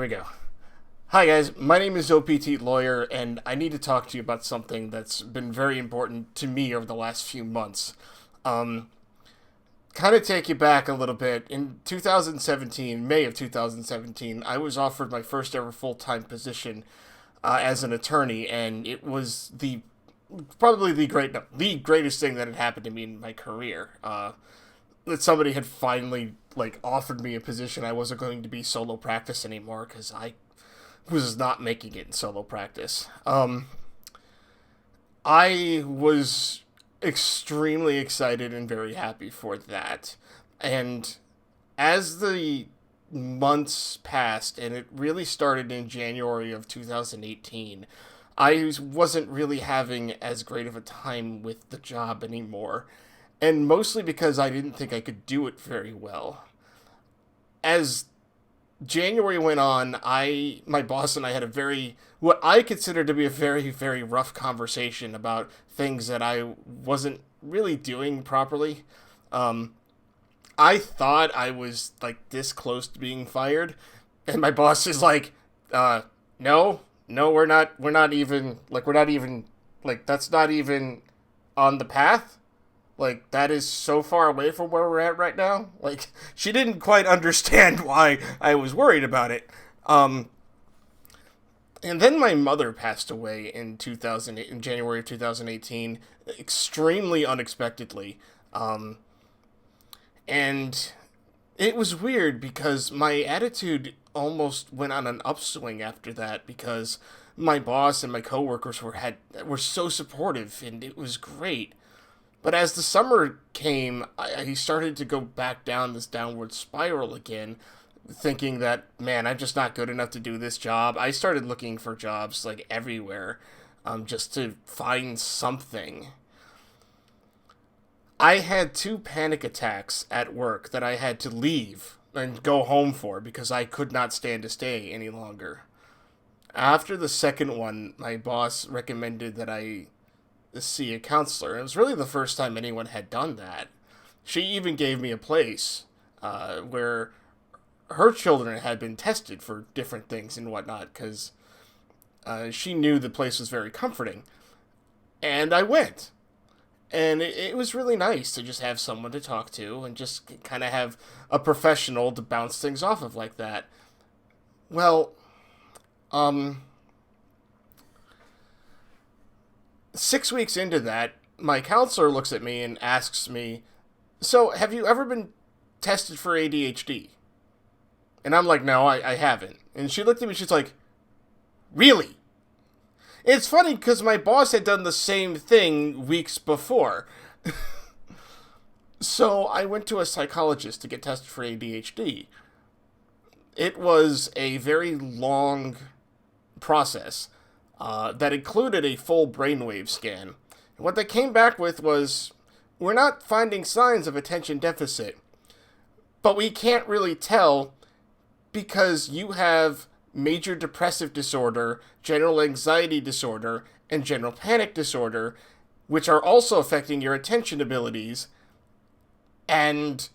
we go. Hi guys, my name is OPTLawyer, and I need to talk to you about something that's been very important to me over the last few months. Um, Kind of take you back a little bit. In 2017, May of 2017, I was offered my first ever full-time position as an attorney, and it was probably the greatest thing that had happened to me in my career. That somebody had finally offered me a position. I wasn't going to be solo practice anymore because I was not making it in solo practice. I was extremely excited and very happy for that. And as the months passed, and it really started in January of 2018, I wasn't really having as great of a time with the job anymore. And mostly because I didn't think I could do it very well. As January went on, my boss and I had what I consider to be a very, very rough conversation about things that I wasn't really doing properly. Um, I thought I was this close to being fired, and my boss is no, no, we're not even, that's not even on the path. That is so far away from where we're at right now. She didn't quite understand why I was worried about it. And then my mother passed away in January of 2018, extremely unexpectedly. And it was weird because my attitude almost went on an upswing after that because my boss and my coworkers were so supportive, and it was great. But as the summer came, I started to go back down this downward spiral again, thinking that, man, I'm just not good enough to do this job. I started looking for jobs everywhere, just to find something. I had two panic attacks at work that I had to leave and go home for because I could not stand to stay any longer. After the second one, my boss recommended that I see a counselor. It was really the first time anyone had done that. She even gave me a place where her children had been tested for different things and whatnot because she knew the place was very comforting. And I went. And it was really nice to just have someone to talk to and just kind of have a professional to bounce things off of like that. Well, 6 weeks into that, my counselor looks at me and asks me, "So, have you ever been tested for ADHD?" And I'm like, "No, I haven't." And she looked at me, she's like, "Really?" It's funny because my boss had done the same thing weeks before. So I went to a psychologist to get tested for ADHD. It was a very long process that included a full brainwave scan. And what they came back with was, we're not finding signs of attention deficit, but we can't really tell because you have major depressive disorder, general anxiety disorder, and general panic disorder, which are also affecting your attention abilities. And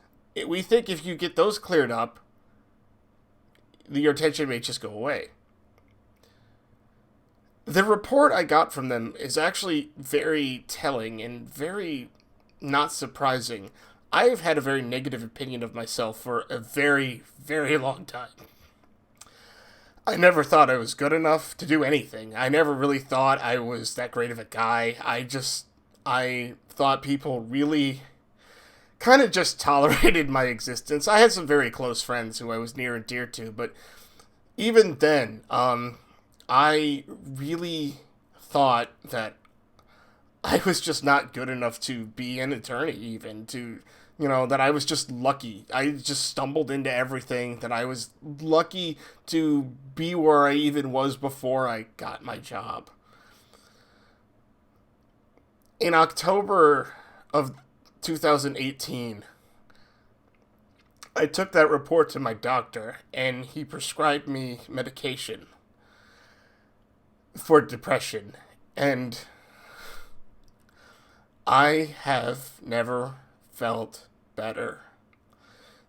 we think if you get those cleared up, your attention may just go away. The report I got from them is actually very telling and very not surprising. I've had a very negative opinion of myself for a very, very long time. I never thought I was good enough to do anything. I never really thought I was that great of a guy. I thought people really kind of just tolerated my existence. I had some very close friends who I was near and dear to, but even then, I really thought that I was just not good enough to be an attorney, even that I was just lucky. I just stumbled into everything, that I was lucky to be where I even was before I got my job. In October of 2018, I took that report to my doctor, and he prescribed me medication for depression, and I have never felt better.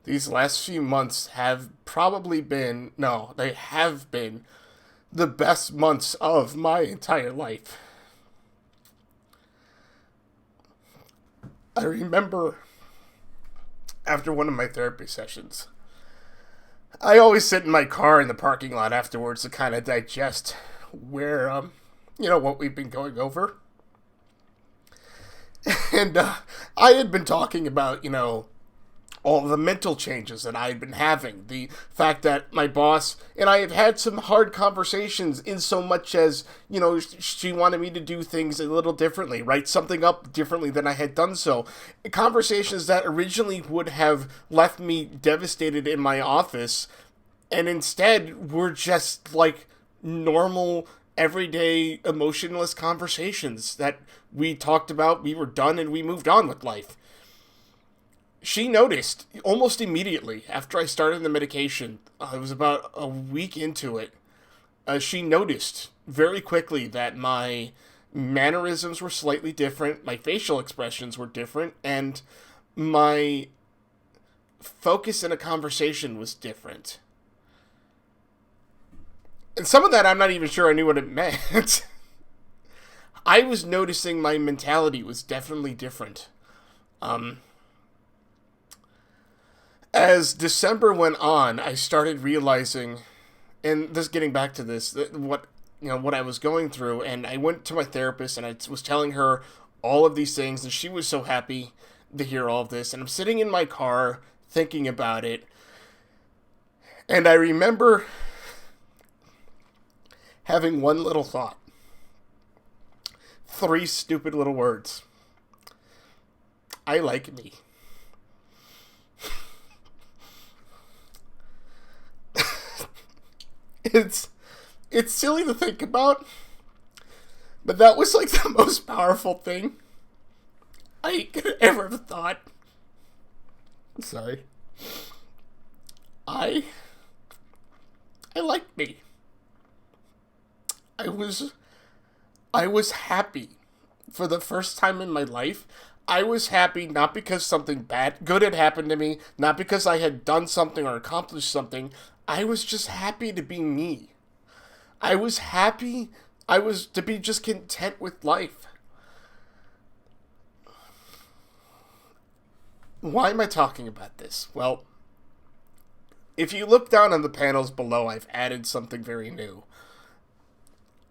These last few months have probably been, no, they have been the best months of my entire life. I remember after one of my therapy sessions, I always sit in my car in the parking lot afterwards to kind of digest where, what we've been going over. And I had been talking about, all the mental changes that I had been having. The fact that my boss and I have had some hard conversations in so much as, she wanted me to do things a little differently, write something up differently than I had done so. Conversations that originally would have left me devastated in my office, and instead were just like normal, everyday, emotionless conversations that we talked about, we were done, and we moved on with life. She noticed almost immediately after I started the medication. It was about a week into it. She noticed very quickly that my mannerisms were slightly different, my facial expressions were different, and my focus in a conversation was different. And some of that I'm not even sure I knew what it meant. I was noticing my mentality was definitely different. As December went on, I started realizing, and this getting back to this, what I was going through, and I went to my therapist and I was telling her all of these things, and she was so happy to hear all of this, and I'm sitting in my car thinking about it, and I remember having one little thought. 3 stupid little words. I like me. It's silly to think about, but that was like the most powerful thing I could ever have thought. Sorry. I liked me. I was happy for the first time in my life. I was happy not because something good had happened to me, not because I had done something or accomplished something. I was just happy to be me. I was happy. I was to be just content with life. Why am I talking about this? Well, if you look down on the panels below, I've added something very new.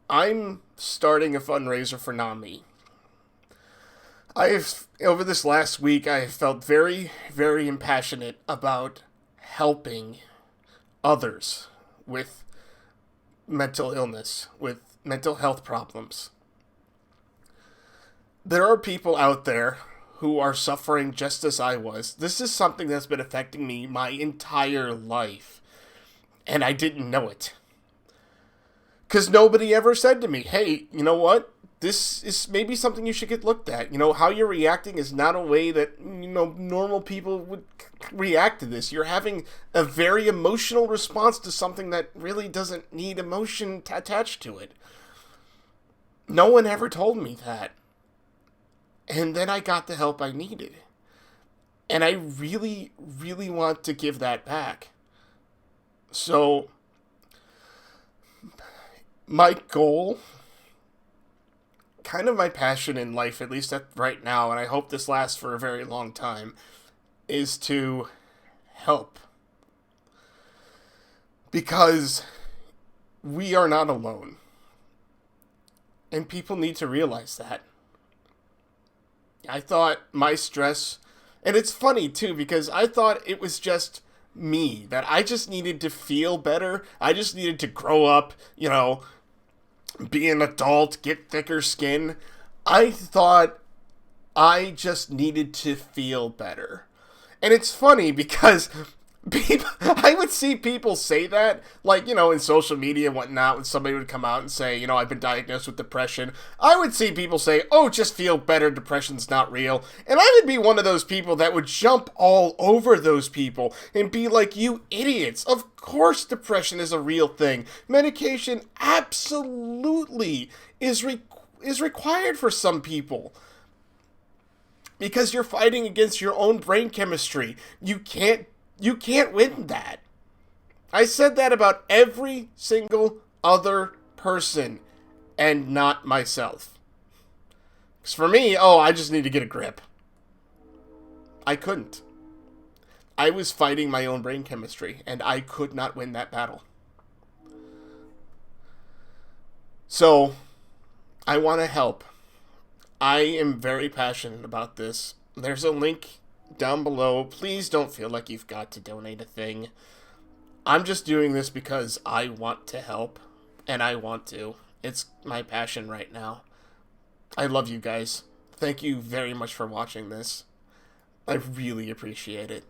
I'm starting a fundraiser for NAMI. Over this last week, I have felt very, very impassionate about helping others with mental illness, with mental health problems. There are people out there who are suffering just as I was. This is something that's been affecting me my entire life, and I didn't know it. Because nobody ever said to me, hey, you know what? This is maybe something you should get looked at. How you're reacting is not a way that, normal people would react to this. You're having a very emotional response to something that really doesn't need emotion attached to it. No one ever told me that. And then I got the help I needed. And I really, really want to give that back. So, my goal, kind of my passion in life, at least right now, and I hope this lasts for a very long time, is to help. Because we are not alone. And people need to realize that. I thought my stress, and it's funny too, because I thought it was just me, that I just needed to feel better. I just needed to grow up, be an adult, get thicker skin. I thought I just needed to feel better. And it's funny because I would see people say that, in social media and whatnot, when somebody would come out and say, I've been diagnosed with depression. I would see people say, oh, just feel better, depression's not real. And I would be one of those people that would jump all over those people and be like, you idiots, of course depression is a real thing. Medication absolutely is required for some people. Because you're fighting against your own brain chemistry. You can't You can't win that. I said that about every single other person and not myself. Because for me, I just need to get a grip. I couldn't. I was fighting my own brain chemistry, and I could not win that battle. So, I want to help. I am very passionate about this. There's a link down below. Please don't feel like you've got to donate a thing. I'm just doing this because I want to help, and I want to. It's my passion right now. I love you guys. Thank you very much for watching this. I really appreciate it.